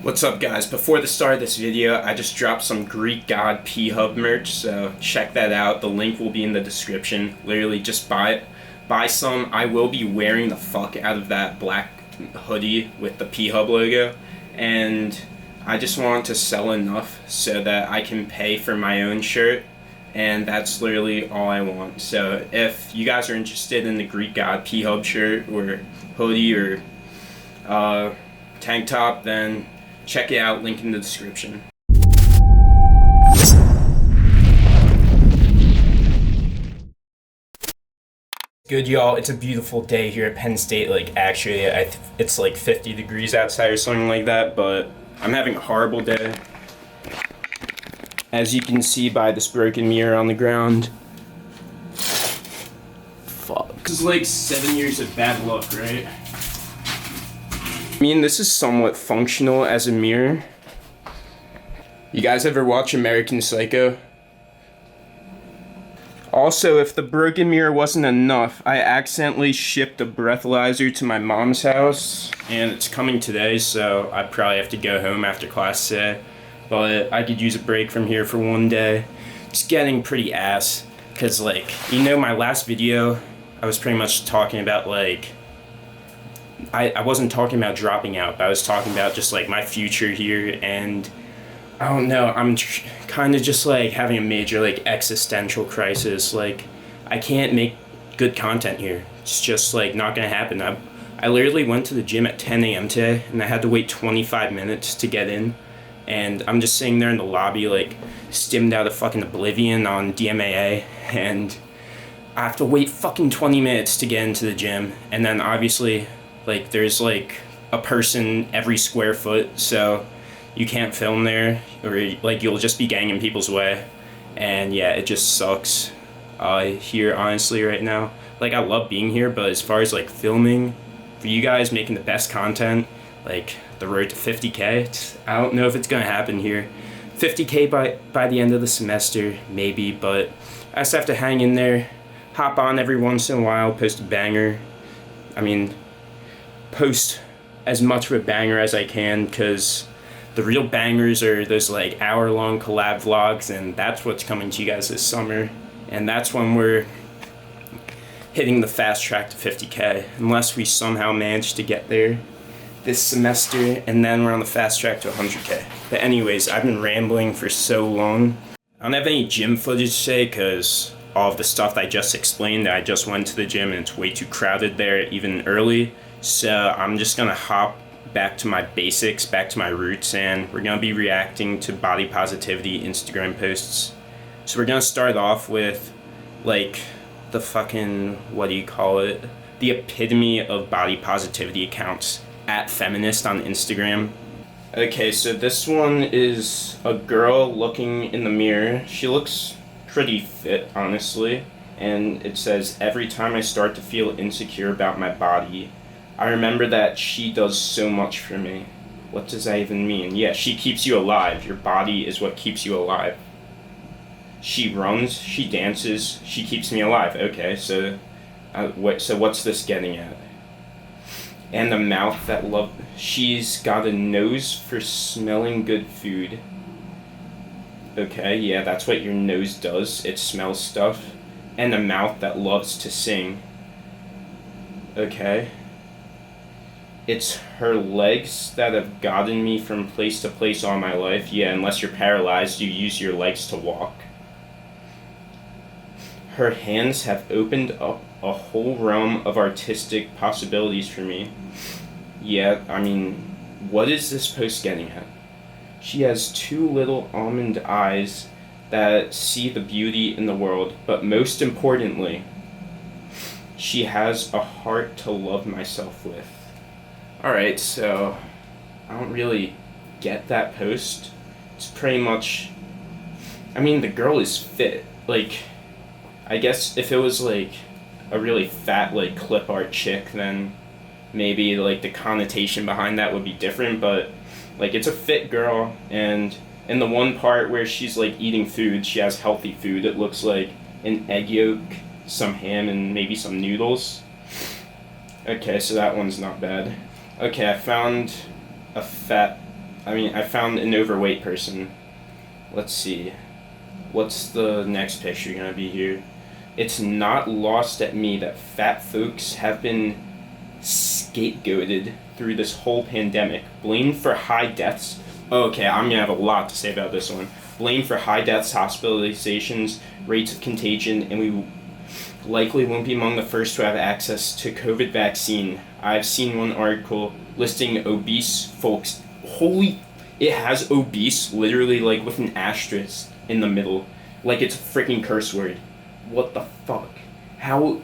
What's up, guys? Before the start of this video, I just dropped some Greek God P-Hub merch, so check that out. The link will be in the description. Literally, just buy it. Buy some. I will be wearing the fuck out of that black hoodie with the P-Hub logo, and I just want to sell enough so that I can pay for my own shirt, and that's literally all I want. So if you guys are interested in the Greek God P-Hub shirt or hoodie or tank top, then check it out, link in the description. Good, y'all. It's a beautiful day here at Penn State. Like, actually, it's like 50 degrees outside or something like that, but I'm having a horrible day. As you can see by this broken mirror on the ground. Fuck. This is like 7 years of bad luck, right? I mean, this is somewhat functional as a mirror. You guys ever watch American Psycho? Also, if the broken mirror wasn't enough, I accidentally shipped a breathalyzer to my mom's house, and it's coming today, so I probably have to go home after class today. But I could use a break from here for one day. It's getting pretty ass, because, like, you know, my last video, I was pretty much talking about, like, I wasn't talking about dropping out, but I was talking about just like my future here, and I don't know, I'm kind of just like having a major like existential crisis. Like, I can't make good content here. It's just like not gonna happen. I literally went to the gym at 10 a.m. today, and I had to wait 25 minutes to get in, and I'm just sitting there in the lobby like stimmed out of fucking oblivion on DMAA, and I have to wait fucking 20 minutes to get into the gym, and then obviously like there's like a person every square foot, so you can't film there, or like you'll just be getting in people's way. And yeah, it just sucks here honestly right now. Like, I love being here, but as far as like filming for you guys, making the best content, like the road to 50K, I don't know if it's gonna happen here. 50K by the end of the semester, maybe, but I just have to hang in there, hop on every once in a while, post a banger. I mean, post as much of a banger as I can, because the real bangers are those like hour-long collab vlogs, and that's what's coming to you guys this summer, and that's when we're hitting the fast track to 50K, unless we somehow manage to get there this semester, and then we're on the fast track to 100K. But anyways, I've been rambling for so long. I don't have any gym footage today because all of the stuff I just explained, I just went to the gym and it's way too crowded there even early. So I'm just gonna hop back to my basics, back to my roots, and we're gonna be reacting to body positivity Instagram posts. So we're gonna start off with like the fucking, what do you call it? The epitome of body positivity accounts, @feminist on Instagram. Okay, so this one is a girl looking in the mirror. She looks pretty fit, honestly, and it says, "Every time I start to feel insecure about my body, I remember that she does so much for me." What does that even mean? Yeah, she keeps you alive. Your body is what keeps you alive. She runs, she dances, she keeps me alive. Okay, so what's this getting at? And the mouth that she's got a nose for smelling good food. Okay, yeah, that's what your nose does. It smells stuff. And a mouth that loves to sing. Okay. It's her legs that have gotten me from place to place all my life. Yeah, unless you're paralyzed, you use your legs to walk. Her hands have opened up a whole realm of artistic possibilities for me. Yeah, I mean, what is this post getting at? She has two little almond eyes that see the beauty in the world, but most importantly, she has a heart to love myself with. Alright, so I don't really get that post. It's pretty much, I mean, the girl is fit. Like, I guess if it was like a really fat like clip art chick, then maybe like the connotation behind that would be different, but like, it's a fit girl, and in the one part where she's like eating food, she has healthy food. It looks like an egg yolk, some ham, and maybe some noodles. Okay, so that one's not bad. Okay, I found a I mean, I found an overweight person. Let's see. What's the next picture gonna be here? It's not lost at me that fat folks have been scapegoated through this whole pandemic, blamed for high deaths. Okay, I'm gonna have a lot to say about this one. Blamed for high deaths, hospitalizations, rates of contagion, and we likely won't be among the first to have access to COVID vaccine. I've seen one article listing obese folks. Holy, it has obese literally like with an asterisk in the middle, like it's a freaking curse word. What the fuck? How?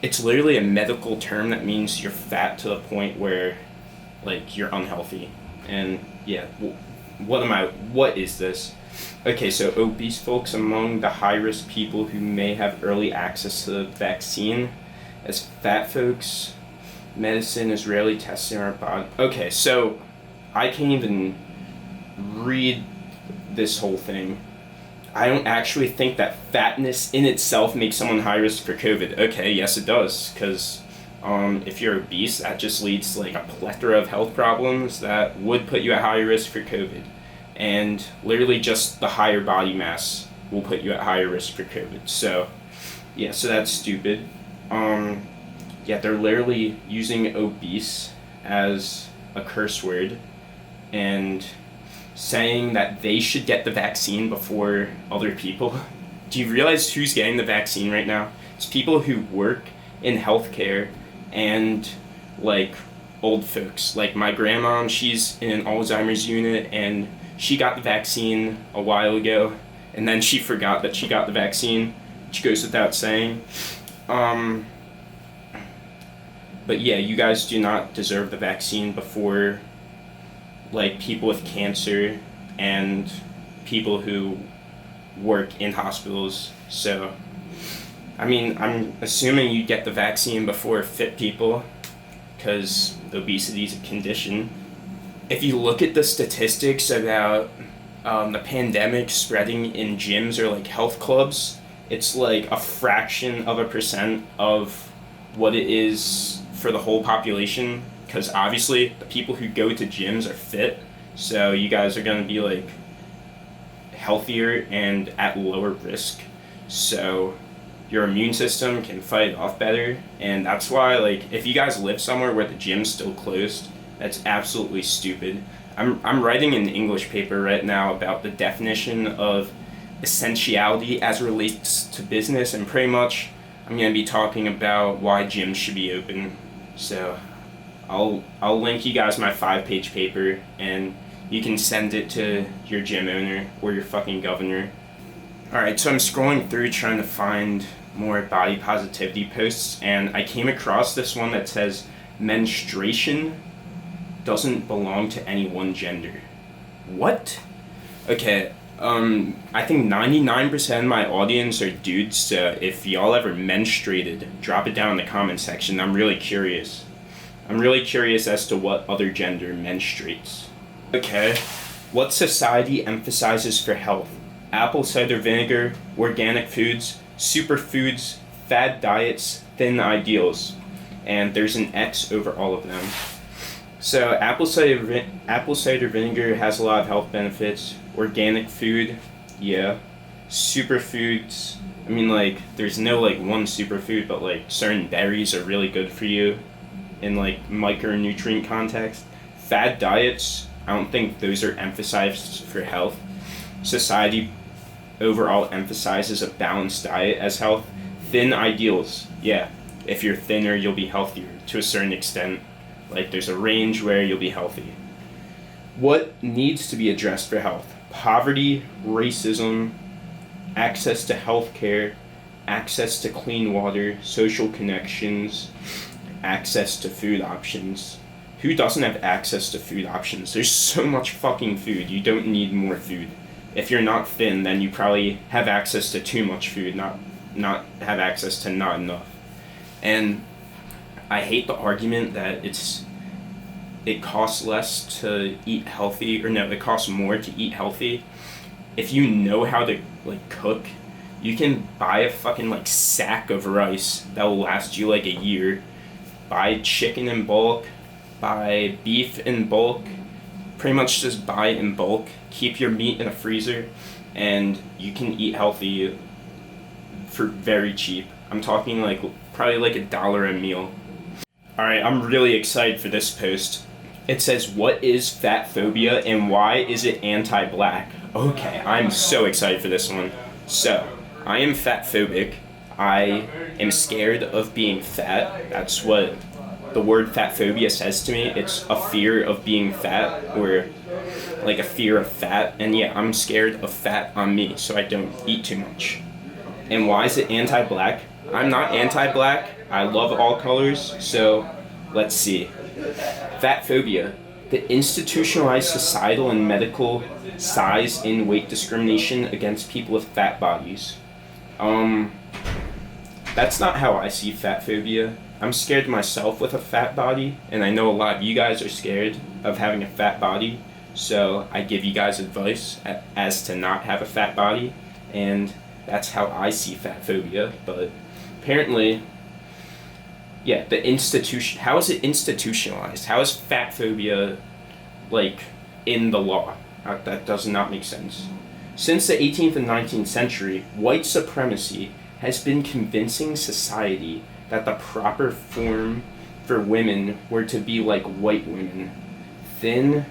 It's literally a medical term that means you're fat to the point where, like, you're unhealthy. And yeah, what is this? Okay, so obese folks among the high-risk people who may have early access to the vaccine. As fat folks, medicine is rarely tested in our body. Okay, so I can't even read this whole thing. I don't actually think that fatness in itself makes someone high risk for COVID. Okay, yes it does, because if you're obese, that just leads to like a plethora of health problems that would put you at higher risk for COVID. And literally just the higher body mass will put you at higher risk for COVID. So, yeah, so that's stupid. Yeah, they're literally using obese as a curse word and saying that they should get the vaccine before other people. Do you realize who's getting the vaccine right now? It's people who work in healthcare and like old folks. Like my grandma, she's in an Alzheimer's unit and she got the vaccine a while ago and then she forgot that she got the vaccine, which goes without saying. But yeah, you guys do not deserve the vaccine before like people with cancer and people who work in hospitals. So, I mean, I'm assuming you get the vaccine before fit people because obesity is a condition. If you look at the statistics about the pandemic spreading in gyms or like health clubs, it's like a fraction of a percent of what it is for the whole population. Because obviously the people who go to gyms are fit, so you guys are going to be like healthier and at lower risk, so your immune system can fight it off better. And that's why, like, if you guys live somewhere where the gym's still closed, that's absolutely stupid. I'm writing an English paper right now about the definition of essentiality as it relates to business, and pretty much I'm going to be talking about why gyms should be open. So I'll link you guys my 5-page paper, and you can send it to your gym owner or your fucking governor. Alright, so I'm scrolling through trying to find more body positivity posts, and I came across this one that says, menstruation doesn't belong to any one gender. What? Okay, I think 99% of my audience are dudes, so if y'all ever menstruated, drop it down in the comment section. I'm really curious. I'm really curious as to what other gender menstruates. Okay, what society emphasizes for health? Apple cider vinegar, organic foods, superfoods, fad diets, thin ideals. And there's an X over all of them. So apple cider vinegar has a lot of health benefits. Organic food, yeah. Superfoods, I mean, like, there's no like one superfood, but like certain berries are really good for you in like micronutrient context. Fad diets, I don't think those are emphasized for health. Society overall emphasizes a balanced diet as health. Thin ideals, yeah. If you're thinner, you'll be healthier to a certain extent. Like, there's a range where you'll be healthy. What needs to be addressed for health? Poverty, racism, access to health care, access to clean water, social connections, access to food options. Who doesn't have access to food options? There's so much fucking food. You don't need more food. If you're not thin, then you probably have access to too much food, not have access to not enough. And I hate the argument that it costs less to eat healthy, or no, it costs more to eat healthy. If you know how to like cook, you can buy a fucking like sack of rice that will last you like a year. Buy chicken in bulk, buy beef in bulk, pretty much just buy in bulk, keep your meat in a freezer, and you can eat healthy for very cheap. I'm talking like probably like $1 a meal. Alright, I'm really excited for this post. It says, what is fat phobia and why is it anti-black? Okay, I'm so excited for this one. So, I am fat phobic. I am scared of being fat. That's what the word fat phobia says to me. It's a fear of being fat, or like a fear of fat. And yeah, I'm scared of fat on me, so I don't eat too much. And why is it anti-black? I'm not anti-black. I love all colors, so let's see. Fat phobia, the institutionalized societal and medical size and weight discrimination against people with fat bodies. That's not how I see fat phobia. I'm scared myself with a fat body, and I know a lot of you guys are scared of having a fat body, so I give you guys advice as to not have a fat body, and that's how I see fat phobia. But apparently, yeah, how is it institutionalized? How is fat phobia, like, in the law? That does not make sense. Since the 18th and 19th century, white supremacy has been convincing society that the proper form for women were to be like white women, thin,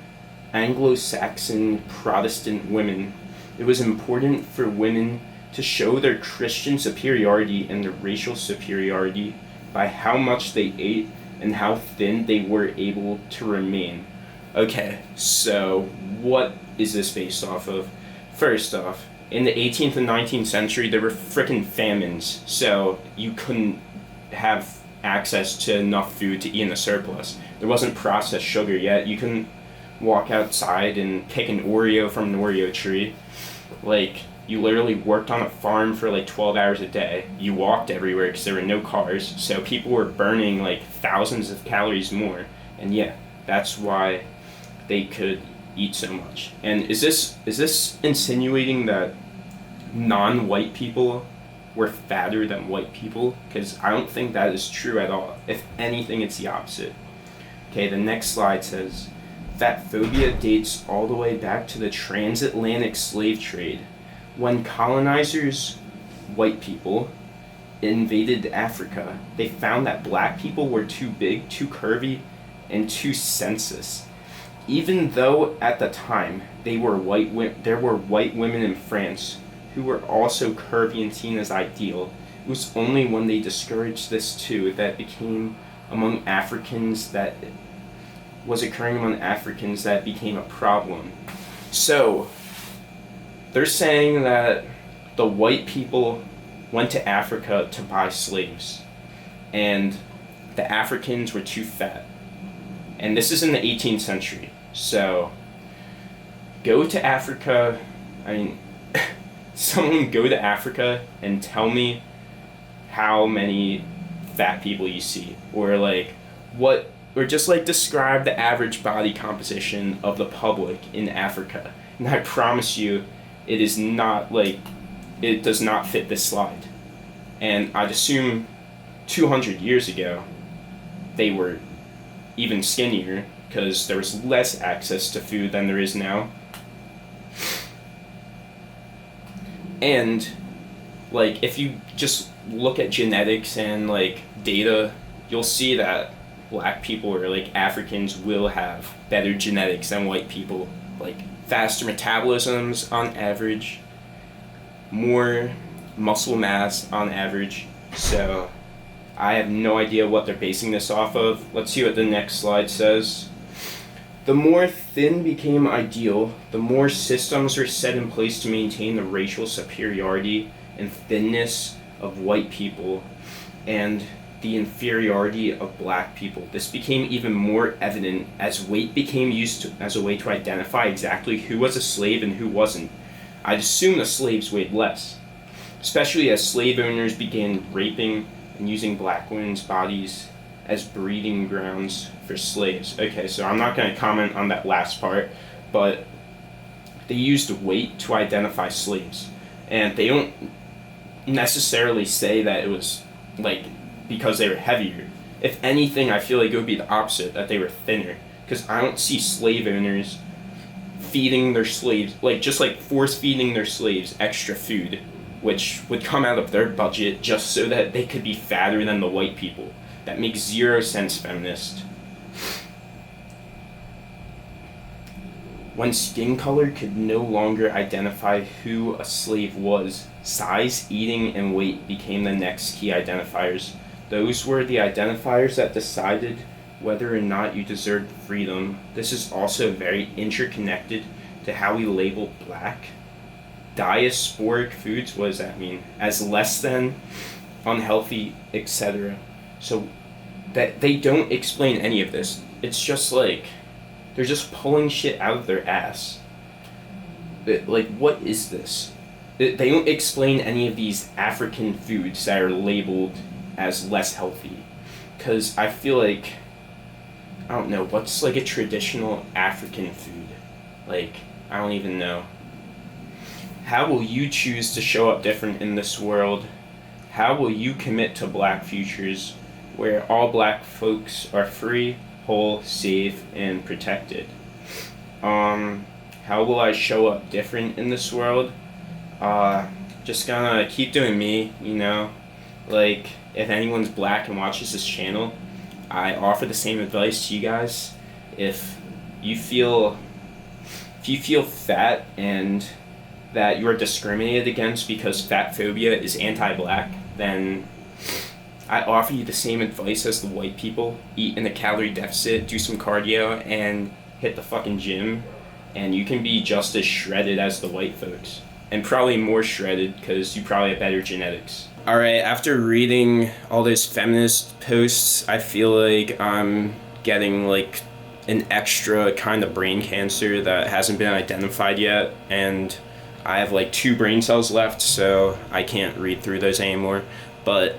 Anglo-Saxon Protestant women. It was important for women to show their Christian superiority and their racial superiority by how much they ate and how thin they were able to remain. Okay, so what is this based off of? First off, in the 18th and 19th century, there were frickin' famines, so you couldn't have access to enough food to eat in a surplus. There wasn't processed sugar yet. You couldn't walk outside and pick an Oreo from an Oreo tree. Like, you literally worked on a farm for like 12 hours a day. You walked everywhere because there were no cars, so people were burning like thousands of calories more. And yeah, that's why they could eat so much. And is this insinuating that non-white people were fatter than white people? Because I don't think that is true at all. If anything, it's the opposite. Okay, the next slide says, fat phobia dates all the way back to the transatlantic slave trade. When colonizers, white people, invaded Africa, they found that black people were too big, too curvy, and too sensuous. Even though at the time there were white women in France who were also curvy and seen as ideal, it was only when they discouraged this too that became among Africans that became a problem. So they're saying that the white people went to Africa to buy slaves, and the Africans were too fat. And this is in the 18th century. So go to Africa, someone go to Africa and tell me how many fat people you see, or just describe the average body composition of the public in Africa. And I promise you, it is not it does not fit this slide. And I'd assume 200 years ago, they were even skinnier because there was less access to food than there is now. And if you just look at genetics and data, you'll see that black people or Africans will have better genetics than white people, faster metabolisms on average, more muscle mass on average. So I have no idea what they're basing this off of. Let's see what the next slide says. The more thin became ideal, the more systems were set in place to maintain the racial superiority and thinness of white people and the inferiority of black people. This became even more evident as weight became used as a way to identify exactly who was a slave and who wasn't. I'd assume the slaves weighed less, especially as slave owners began raping and using black women's bodies as breeding grounds for slaves. Okay, so I'm not going to comment on that last part, but they used weight to identify slaves. And they don't necessarily say that it was because they were heavier. If anything, I feel like it would be the opposite, that they were thinner. Because I don't see slave owners feeding their slaves, like just like force feeding their slaves extra food, which would come out of their budget just so that they could be fatter than the white people. That makes 0 sense, feminist. When skin color could no longer identify who a slave was, size, eating, and weight became the next key identifiers. Those were the identifiers that decided whether or not you deserved freedom. This is also very interconnected to how we label black. Diasporic foods, what does that mean? As less than, unhealthy, etc. So that they don't explain any of this. It's just like they're just pulling shit out of their ass. Like, what is this? They don't explain any of these African foods that are labeled as less healthy. Because I feel like, I don't know, what's like a traditional African food? Like, I don't even know. How will you choose to show up different in this world? How will you commit to black futures where all black folks are free, whole, safe, and protected? How will I show up different in this world? Just gonna keep doing me, you know? Like, if anyone's black and watches this channel, I offer the same advice to you guys. If you feel fat and that you're discriminated against because fatphobia is anti-black, then I offer you the same advice as the white people. Eat in a calorie deficit, do some cardio, and hit the fucking gym, and you can be just as shredded as the white folks. And probably more shredded, because you probably have better genetics. Alright, after reading all those feminist posts, I feel like I'm getting like an extra kind of brain cancer that hasn't been identified yet, and I have like 2 brain cells left, so I can't read through those anymore. But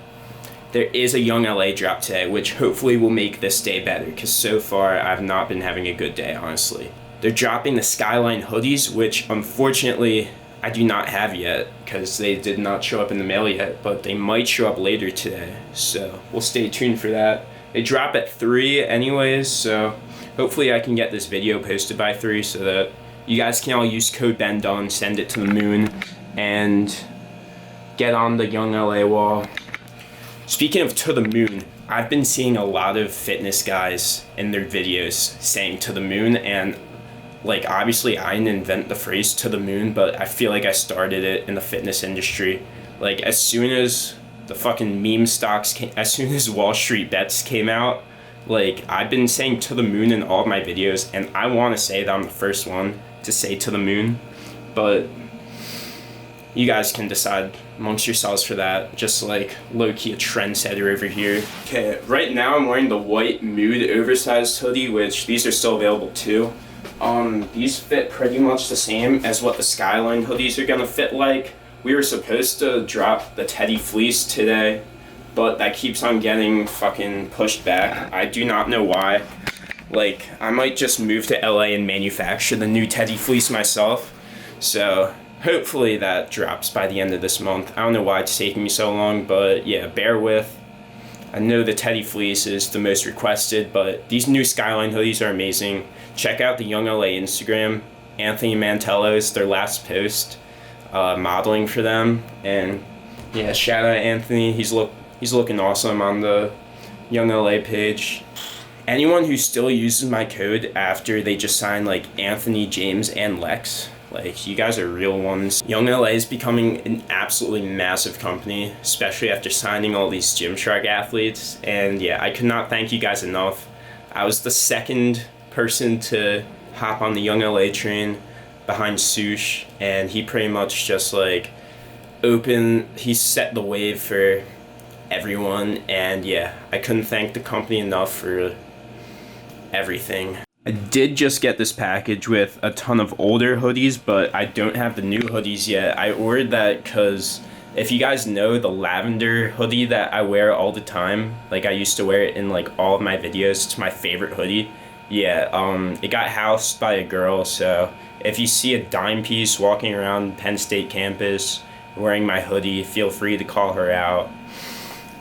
there is a YoungLA drop today, which hopefully will make this day better, because so far I've not been having a good day, honestly. They're dropping the Skyline hoodies, which unfortunately I do not have yet, because they did not show up in the mail yet, but they might show up later today, so we'll stay tuned for that. They drop at 3 anyways, so hopefully I can get this video posted by 3 so that you guys can all use code BENDON, send it to the moon, and get on the YoungLA wall. Speaking of to the moon, I've been seeing a lot of fitness guys in their videos saying to the moon, and like obviously I didn't invent the phrase to the moon, but I feel like I started it in the fitness industry. Like as soon as the fucking meme stocks came, as soon as Wall Street Bets came out, like I've been saying to the moon in all of my videos, and I want to say that I'm the first one to say to the moon, but you guys can decide amongst yourselves for that. Just like low-key a trendsetter over here. Okay, right now I'm wearing the white Mood oversized hoodie, which these are still available too. These fit pretty much the same as what the Skyline hoodies are gonna fit like. We were supposed to drop the Teddy Fleece today, but that keeps on getting fucking pushed back. I do not know why. Like, I might just move to LA and manufacture the new Teddy Fleece myself. So hopefully that drops by the end of this month. I don't know why it's taking me so long, but yeah, bear with. I know the Teddy Fleece is the most requested, but these new Skyline hoodies are amazing. Check out the YoungLA Instagram. Anthony Mantello's their last post, modeling for them. And yeah, shout out Anthony. He's looking awesome on the YoungLA page. Anyone who still uses my code after they just sign like Anthony, James, and Lex, like, you guys are real ones. YoungLA is becoming an absolutely massive company, especially after signing all these Gymshark athletes. And yeah, I could not thank you guys enough. I was the second person to hop on the YoungLA train behind Sush, and he pretty much just like he set the wave for everyone. And yeah, I couldn't thank the company enough for everything. I did just get this package with a ton of older hoodies, but I don't have the new hoodies yet. I ordered that because if you guys know the lavender hoodie that I wear all the time, like I used to wear it in like all of my videos, it's my favorite hoodie. Yeah, it got housed by a girl, so if you see a dime piece walking around Penn State campus wearing my hoodie, feel free to call her out.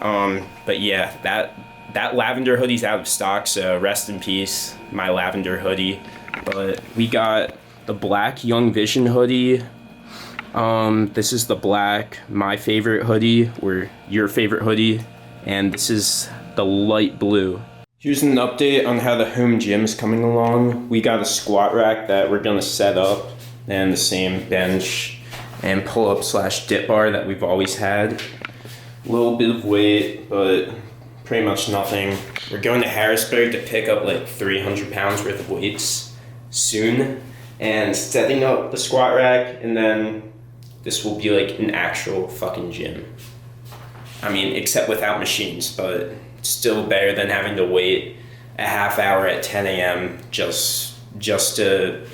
But yeah, that lavender hoodie's out of stock, so rest in peace, my lavender hoodie. But we got the black Young Vision hoodie. This is the black, my favorite hoodie, or your favorite hoodie. And this is the light blue. Here's an update on how the home gym is coming along. We got a squat rack that we're gonna set up, and the same bench and pull-up / dip bar that we've always had. A little bit of weight, but pretty much nothing. We're going to Harrisburg to pick up like 300 pounds worth of weights soon, and setting up the squat rack, and then this will be like an actual fucking gym. I mean, except without machines, but still better than having to wait a half hour at 10 a.m. just to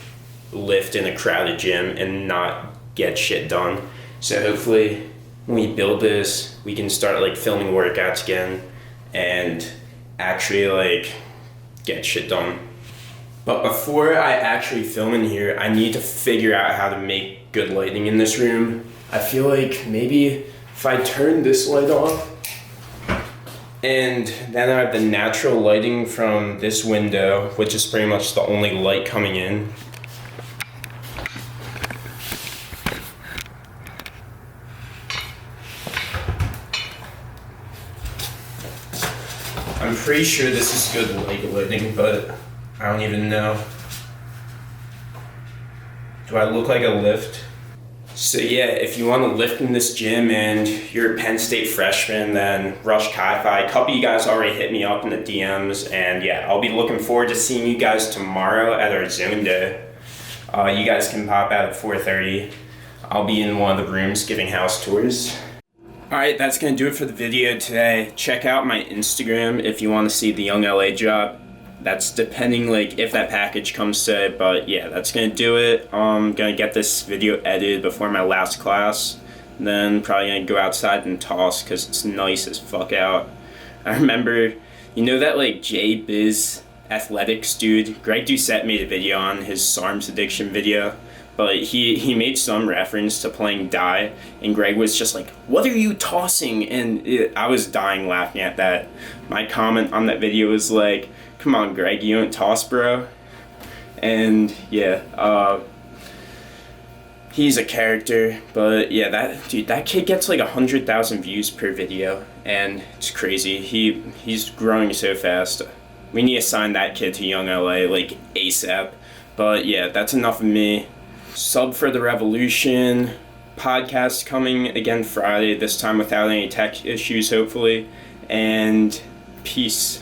lift in a crowded gym and not get shit done. So hopefully when we build this, we can start like filming workouts again and actually like get shit done. But before I actually film in here, I need to figure out how to make good lighting in this room. I feel like maybe if I turn this light off, and then I have the natural lighting from this window, which is pretty much the only light coming in. I'm pretty sure this is good lighting, but I don't even know. Do I look like a lift? So yeah, if you want to lift in this gym and you're a Penn State freshman, then rush Chi-Fi. A couple of you guys already hit me up in the DMs, and yeah, I'll be looking forward to seeing you guys tomorrow at our zone day. You guys can pop out at 4:30. I'll be in one of the rooms giving house tours. Alright, that's going to do it for the video today. Check out my Instagram if you want to see the YoungLA drop. That's depending like if that package comes today, but yeah, that's going to do it. I'm going to get this video edited before my last class. Then probably going to go outside and toss because it's nice as fuck out. I remember, you know that like J-Biz athletics dude? Greg Doucette made a video on his SARMs addiction video. But he made some reference to playing die, and Greg was just like, "What are you tossing?" And I was dying laughing at that. My comment on that video was like, "Come on, Greg, you don't toss, bro." And yeah, he's a character. But yeah, that kid gets like 100,000 views per video, and it's crazy. He's growing so fast. We need to sign that kid to YoungLA like ASAP. But yeah, that's enough of me. Sub for the revolution. Podcast coming again Friday, this time without any tech issues, hopefully. And peace.